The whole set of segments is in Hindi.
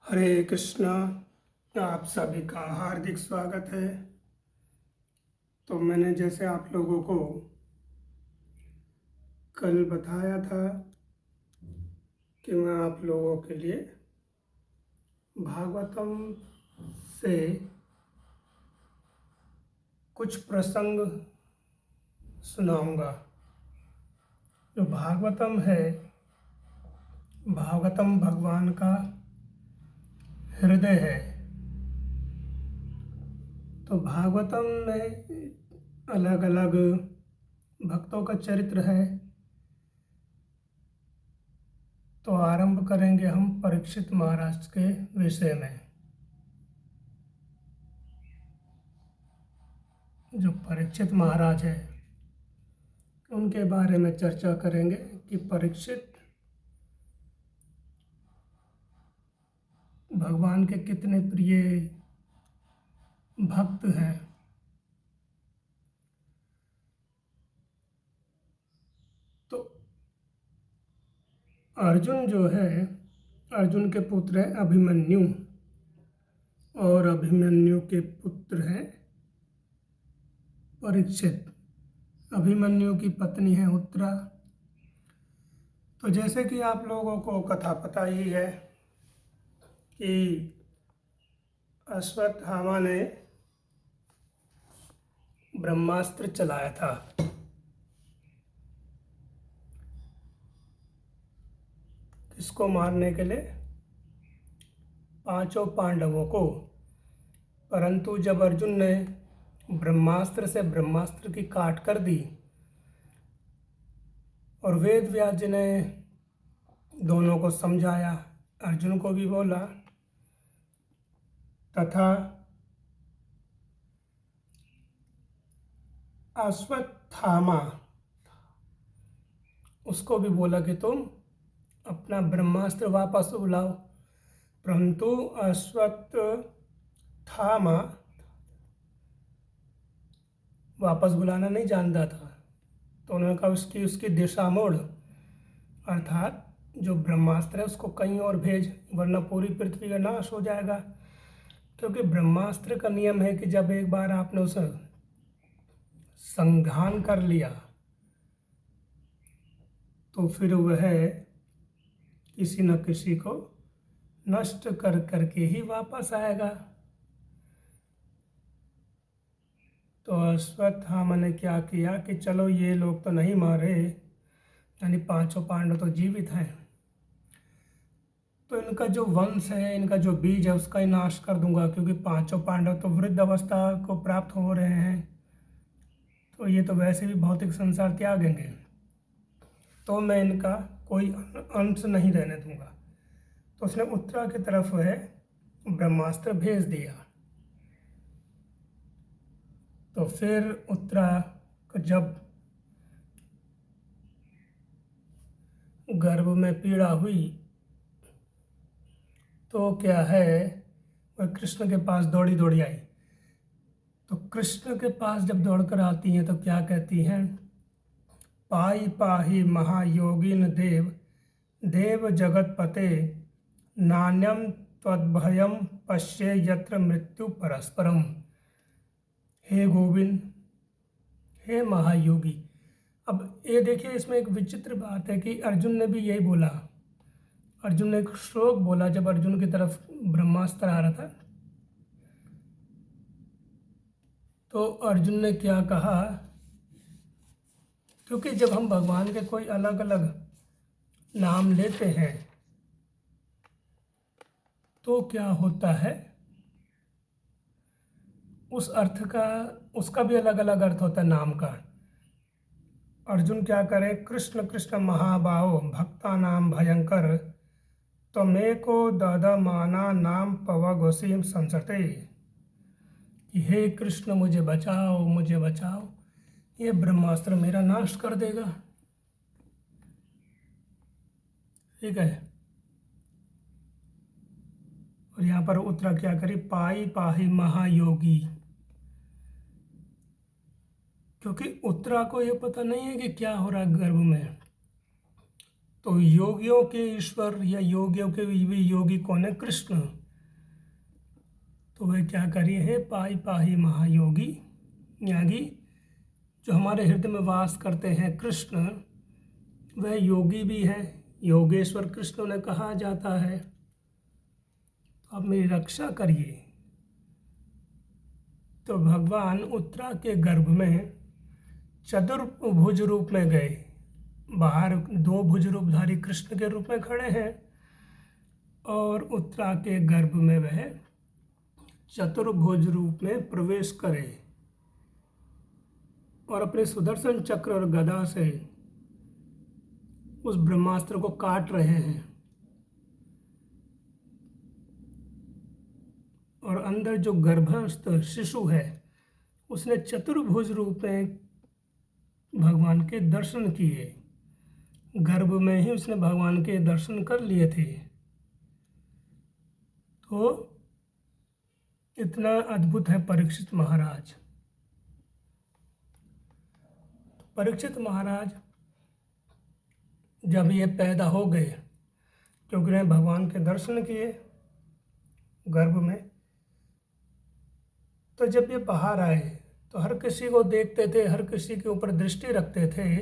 हरे कृष्णा। आप सभी का हार्दिक स्वागत है। तो मैंने जैसे आप लोगों को कल बताया था कि मैं आप लोगों के लिए भागवतम से कुछ प्रसंग सुनाऊंगा। जो भागवतम है, भागवतम भगवान का हृदय है। तो भागवतम में अलग अलग भक्तों का चरित्र है। तो आरंभ करेंगे हम परीक्षित महाराज के विषय में। जो परीक्षित महाराज है उनके बारे में चर्चा करेंगे कि परीक्षित भगवान के कितने प्रिय भक्त हैं। तो अर्जुन जो है, अर्जुन के पुत्र है अभिमन्यु, और अभिमन्यु के पुत्र हैं परीक्षित। अभिमन्यु की पत्नी है उत्तरा। तो जैसे कि आप लोगों को कथा पता ही है कि अश्वत्थामा ने ब्रह्मास्त्र चलाया था। किसको मारने के लिए? पांचों पांडवों को। परंतु जब अर्जुन ने ब्रह्मास्त्र से ब्रह्मास्त्र की काट कर दी और वेद व्यास जी ने दोनों को समझाया, अर्जुन को भी बोला तथा अश्वत्थामा उसको भी बोला कि तुम अपना ब्रह्मास्त्र वापस बुलाओ। परंतु अश्वत्थामा वापस बुलाना नहीं जानता था। तो उन्होंने कहा उसकी दिशा मोड़, अर्थात जो ब्रह्मास्त्र है उसको कहीं और भेज, वरना पूरी पृथ्वी का नाश हो जाएगा। क्योंकि ब्रह्मास्त्र का नियम है कि जब एक बार आपने उसे संधान कर लिया तो फिर वह किसी न किसी को नष्ट कर करके ही वापस आएगा। तो अश्वत्थामा ने क्या किया कि चलो ये लोग तो नहीं मारे, यानी पांचों पांडव तो जीवित हैं, तो इनका जो वंश है, इनका जो बीज है उसका ही नाश कर दूंगा। क्योंकि पांचों पांडव तो वृद्ध अवस्था को प्राप्त हो रहे हैं, तो ये तो वैसे भी भौतिक संसार त्यागेंगे, तो मैं इनका कोई अंश नहीं रहने दूंगा। तो उसने उत्तरा की तरफ वह ब्रह्मास्त्र भेज दिया। तो फिर उत्तरा को जब गर्भ में पीड़ा हुई तो क्या है, वह कृष्ण के पास दौड़ी दौड़ी आई। तो कृष्ण के पास जब दौड़कर आती हैं तो क्या कहती हैं? पाई पाहि महायोगिन देव देव जगतपते, नान्यम त्वद्भयम पश्ये यत्र मृत्यु परस्परम। हे गोविंद, हे महायोगी। अब ये देखिए, इसमें एक विचित्र बात है कि अर्जुन ने भी यही बोला। अर्जुन ने एक श्लोक बोला जब अर्जुन की तरफ ब्रह्मास्त्र आ रहा था। तो अर्जुन ने क्या कहा? क्योंकि जब हम भगवान के कोई अलग अलग नाम लेते हैं तो क्या होता है, उस अर्थ का, उसका भी अलग अलग अर्थ होता है नाम का। अर्जुन क्या करे? कृष्ण कृष्ण महाबाहो भक्ता नाम भयंकर, त्वमेको ददमाना नाम पवघोषीम संसते। कि हे कृष्ण मुझे बचाओ, मुझे बचाओ, ये ब्रह्मास्त्र मेरा नाश कर देगा। ठीक है। और यहाँ पर उत्तरा क्या करी? पाई पाही महायोगी। क्योंकि उत्तरा को ये पता नहीं है कि क्या हो रहा है गर्भ में। तो योगियों के ईश्वर या योगियों के भी योगी कौन है? कृष्ण। तो वह क्या करिए है? पाहि पाहि महायोगी, यानी जो हमारे हृदय में वास करते हैं कृष्ण, वह योगी भी है, योगेश्वर कृष्ण उन्हें कहा जाता है। तो आप मेरी रक्षा करिए। तो भगवान उत्तरा के गर्भ में चतुर्भुज रूप में गए। बाहर 2 भुज रूपधारी कृष्ण के रूप में खड़े हैं और उत्तरा के गर्भ में वह चतुर्भुज रूप में प्रवेश करे और अपने सुदर्शन चक्र और गदा से उस ब्रह्मास्त्र को काट रहे हैं। और अंदर जो गर्भस्थ शिशु है उसने चतुर्भुज रूप में भगवान के दर्शन किए। गर्भ में ही उसने भगवान के दर्शन कर लिए थे। तो इतना अद्भुत है परीक्षित महाराज। परीक्षित महाराज जब ये पैदा हो गए, क्योंकि उन्हें भगवान के दर्शन किए गर्भ में, तो जब ये बाहर आए तो हर किसी को देखते थे, हर किसी के ऊपर दृष्टि रखते थे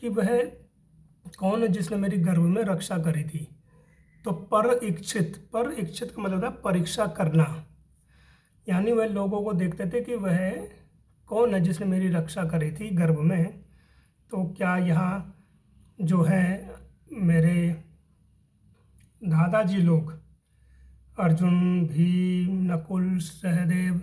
कि वह कौन है जिसने मेरी गर्भ में रक्षा करी थी। तो पर इच्छित का मतलब है परीक्षा करना, यानी वह लोगों को देखते थे कि वह कौन है जिसने मेरी रक्षा करी थी गर्भ में। तो क्या यहाँ जो है मेरे दादाजी लोग अर्जुन, भीम, नकुल, सहदेव,